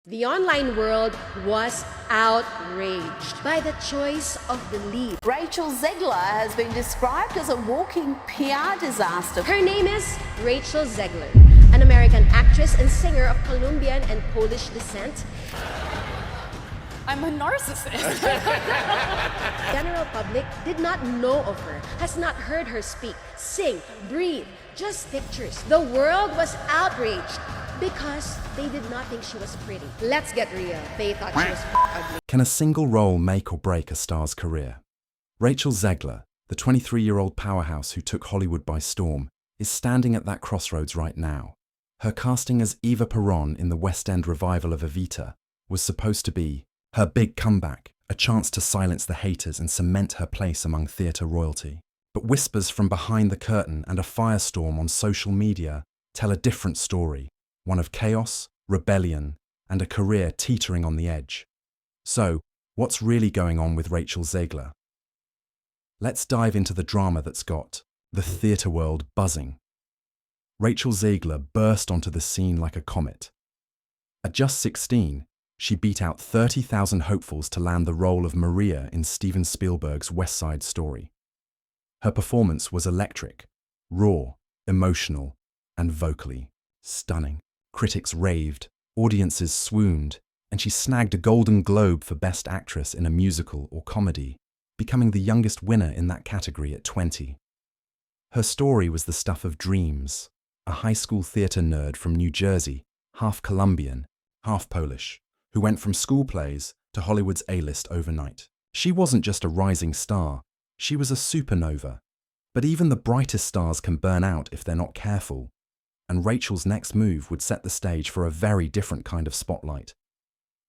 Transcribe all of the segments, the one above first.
The online world was outraged by the choice of the lead. Rachel Zegler has been described as a walking PR disaster. Her name is Rachel Zegler, an American actress and singer of Colombian and Polish descent. I'm a narcissist. The general public did not know of her, has not heard her speak, sing, breathe, just pictures. The world was outraged because they did not think she was pretty. Let's get real. They thought she was ugly. Can a single role make or break a star's career? Rachel Zegler, the 23-year-old powerhouse who took Hollywood by storm, is standing at that crossroads right now. Her casting as Eva Peron in the West End revival of Evita was supposed to be her big comeback, a chance to silence the haters and cement her place among theatre royalty. But whispers from behind the curtain and a firestorm on social media tell a different story, one of chaos, rebellion, and a career teetering on the edge. So, what's really going on with Rachel Zegler? Let's dive into the drama that's got the theatre world buzzing. Rachel Zegler burst onto the scene like a comet. At just 16, she beat out 30,000 hopefuls to land the role of Maria in Steven Spielberg's West Side Story. Her performance was electric, raw, emotional, and vocally stunning. Critics raved, audiences swooned, and she snagged a Golden Globe for Best Actress in a Musical or Comedy, becoming the youngest winner in that category at 20. Her story was the stuff of dreams, a high school theatre nerd from New Jersey, half Colombian, half Polish, who went from school plays to Hollywood's A-list overnight. She wasn't just a rising star, she was a supernova. But even the brightest stars can burn out if they're not careful, and Rachel's next move would set the stage for a very different kind of spotlight.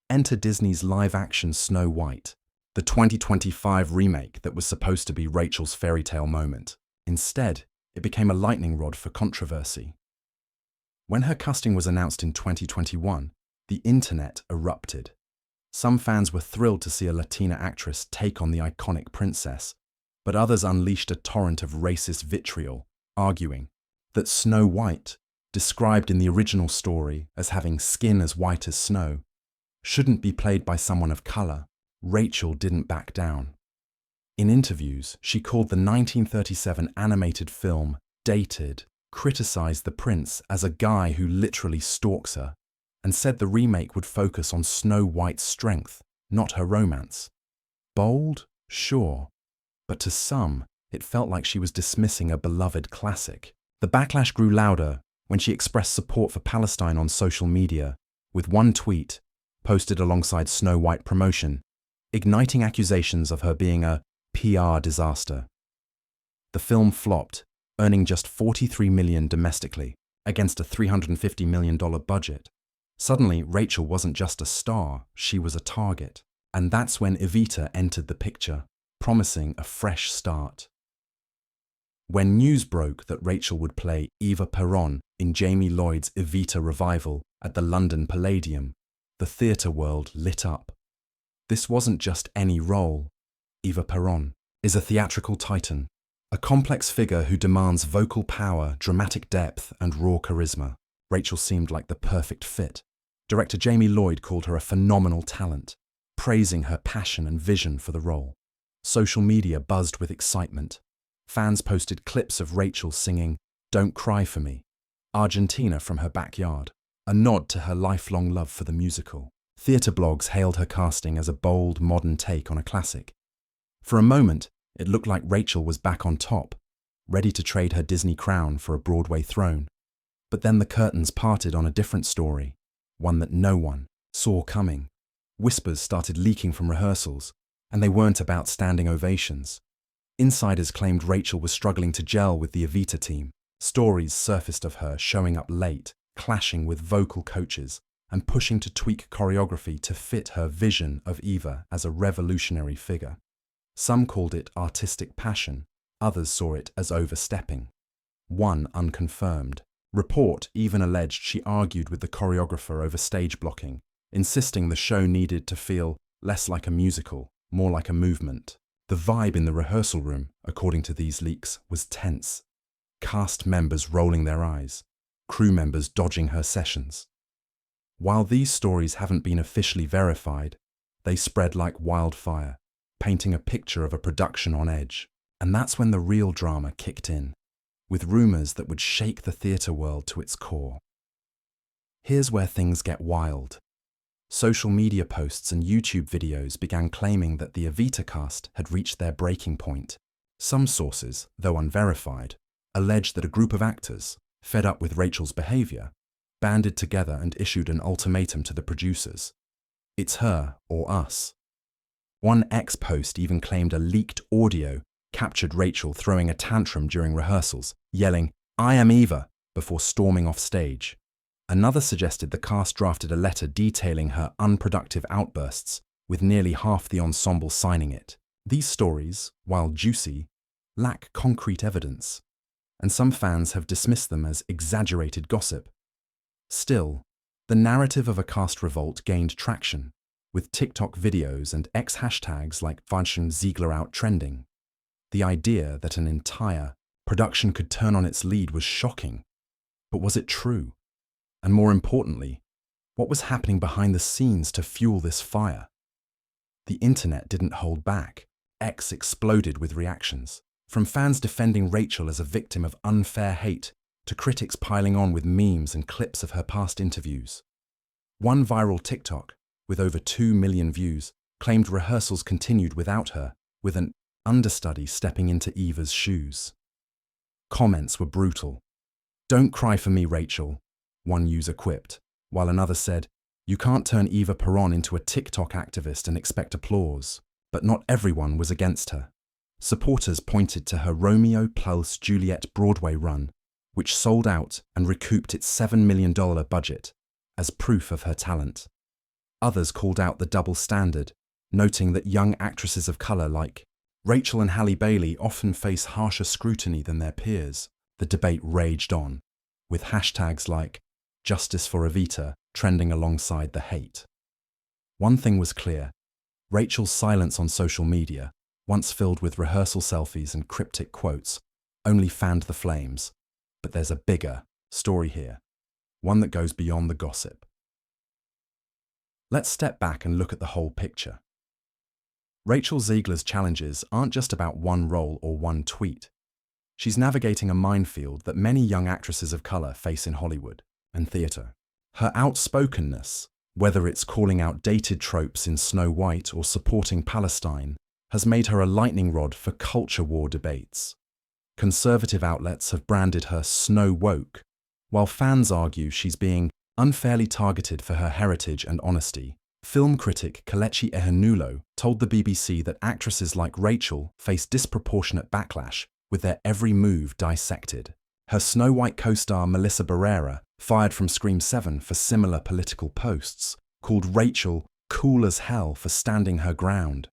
Enter Disney's live-action Snow White, the 2025 remake that was supposed to be Rachel's fairy tale moment. Instead, it became a lightning rod for controversy. When her casting was announced in 2021, the internet erupted. Some fans were thrilled to see a Latina actress take on the iconic princess, but others unleashed a torrent of racist vitriol, arguing that Snow White, described in the original story as having skin as white as snow, shouldn't be played by someone of color. Rachel didn't back down. In interviews, she called the 1937 animated film dated, criticized the prince as a guy who literally stalks her, and said the remake would focus on Snow White's strength, not her romance. Bold? Sure. But to some, it felt like she was dismissing a beloved classic. The backlash grew louder when she expressed support for Palestine on social media, with one tweet, posted alongside Snow White promotion, igniting accusations of her being a PR disaster. The film flopped, earning just $43 million domestically, against a $350 million budget. Suddenly, Rachel wasn't just a star, she was a target. And that's when Evita entered the picture, promising a fresh start. When news broke that Rachel would play Eva Peron in Jamie Lloyd's Evita revival at the London Palladium, the theatre world lit up. This wasn't just any role. Eva Peron is a theatrical titan, a complex figure who demands vocal power, dramatic depth, and raw charisma. Rachel seemed like the perfect fit. Director Jamie Lloyd called her a phenomenal talent, praising her passion and vision for the role. Social media buzzed with excitement. Fans posted clips of Rachel singing "Don't Cry for Me," Argentina from her backyard, a nod to her lifelong love for the musical. Theatre blogs hailed her casting as a bold, modern take on a classic. For a moment, it looked like Rachel was back on top, ready to trade her Disney crown for a Broadway throne. But then the curtains parted on a different story, one that no one saw coming. Whispers started leaking from rehearsals, and they weren't about standing ovations. Insiders claimed Rachel was struggling to gel with the Evita team. Stories surfaced of her showing up late, clashing with vocal coaches, and pushing to tweak choreography to fit her vision of Eva as a revolutionary figure. Some called it artistic passion, others saw it as overstepping. One unconfirmed report even alleged she argued with the choreographer over stage blocking, insisting the show needed to feel less like a musical, more like a movement. The vibe in the rehearsal room, according to these leaks, was tense. Cast members rolling their eyes, crew members dodging her sessions. While these stories haven't been officially verified, they spread like wildfire, painting a picture of a production on edge. And that's when the real drama kicked in, with rumors that would shake the theatre world to its core. Here's where things get wild. Social media posts and YouTube videos began claiming that the Evita cast had reached their breaking point. Some sources, though unverified, alleged that a group of actors, fed up with Rachel's behavior, banded together and issued an ultimatum to the producers. It's her or us. One X post even claimed a leaked audio captured Rachel throwing a tantrum during rehearsals, yelling, "I am Eva," before storming off stage. Another suggested the cast drafted a letter detailing her unproductive outbursts, with nearly half the ensemble signing it. These stories, while juicy, lack concrete evidence, and some fans have dismissed them as exaggerated gossip. Still, the narrative of a cast revolt gained traction, with TikTok videos and X hashtags like Function Ziegler out trending. The idea that an entire production could turn on its lead was shocking. But was it true? And more importantly, what was happening behind the scenes to fuel this fire? The internet didn't hold back. X exploded with reactions, from fans defending Rachel as a victim of unfair hate to critics piling on with memes and clips of her past interviews. One viral TikTok, with over 2 million views, claimed rehearsals continued without her, with an understudy stepping into Eva's shoes. Comments were brutal. "Don't cry for me, Rachel," one user quipped, while another said, "You can't turn Eva Peron into a TikTok activist and expect applause." But not everyone was against her. Supporters pointed to her Romeo plus Juliet Broadway run, which sold out and recouped its $7 million budget, as proof of her talent. Others called out the double standard, noting that young actresses of colour like Rachel and Halle Bailey often face harsher scrutiny than their peers. The debate raged on, with hashtags like Justice for Evita trending alongside the hate. One thing was clear: Rachel's silence on social media, once filled with rehearsal selfies and cryptic quotes, only fanned the flames. But there's a bigger story here, one that goes beyond the gossip. Let's step back and look at the whole picture. Rachel Ziegler's challenges aren't just about one role or one tweet. She's navigating a minefield that many young actresses of colour face in Hollywood and theatre. Her outspokenness, whether it's calling out dated tropes in Snow White or supporting Palestine, has made her a lightning rod for culture war debates. Conservative outlets have branded her snow woke, while fans argue she's being unfairly targeted for her heritage and honesty. Film critic Kelechi Ehenulo told the BBC that actresses like Rachel face disproportionate backlash, with their every move dissected. Her Snow White co-star Melissa Barrera, fired from Scream 7 for similar political posts, called Rachel cool as hell for standing her ground.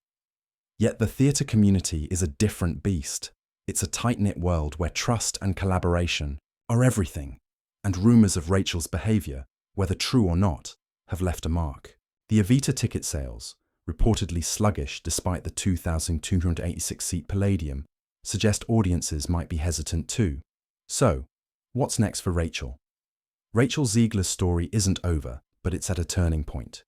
Yet the theatre community is a different beast. It's a tight-knit world where trust and collaboration are everything, and rumours of Rachel's behaviour, whether true or not, have left a mark. The Evita ticket sales, reportedly sluggish despite the 2,286-seat Palladium, suggest audiences might be hesitant too. So, what's next for Rachel? Rachel Ziegler's story isn't over, but it's at a turning point.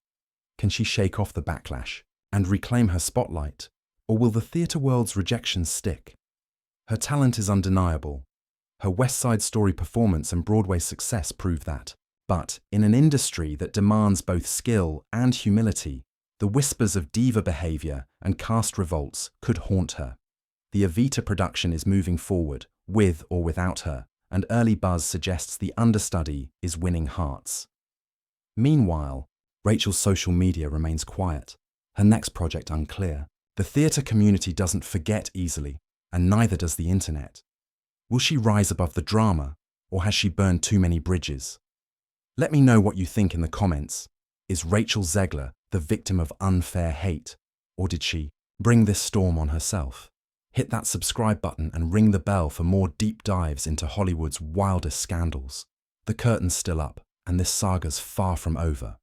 Can she shake off the backlash and reclaim her spotlight, or will the theatre world's rejection stick? Her talent is undeniable. Her West Side Story performance and Broadway success prove that. But in an industry that demands both skill and humility, the whispers of diva behaviour and cast revolts could haunt her. The Evita production is moving forward, with or without her, and early buzz suggests the understudy is winning hearts. Meanwhile, Rachel's social media remains quiet, her next project unclear. The theatre community doesn't forget easily, and neither does the internet. Will she rise above the drama, or has she burned too many bridges? Let me know what you think in the comments. Is Rachel Ziegler the victim of unfair hate, or did she bring this storm on herself? Hit that subscribe button and ring the bell for more deep dives into Hollywood's wildest scandals. The curtain's still up, and this saga's far from over.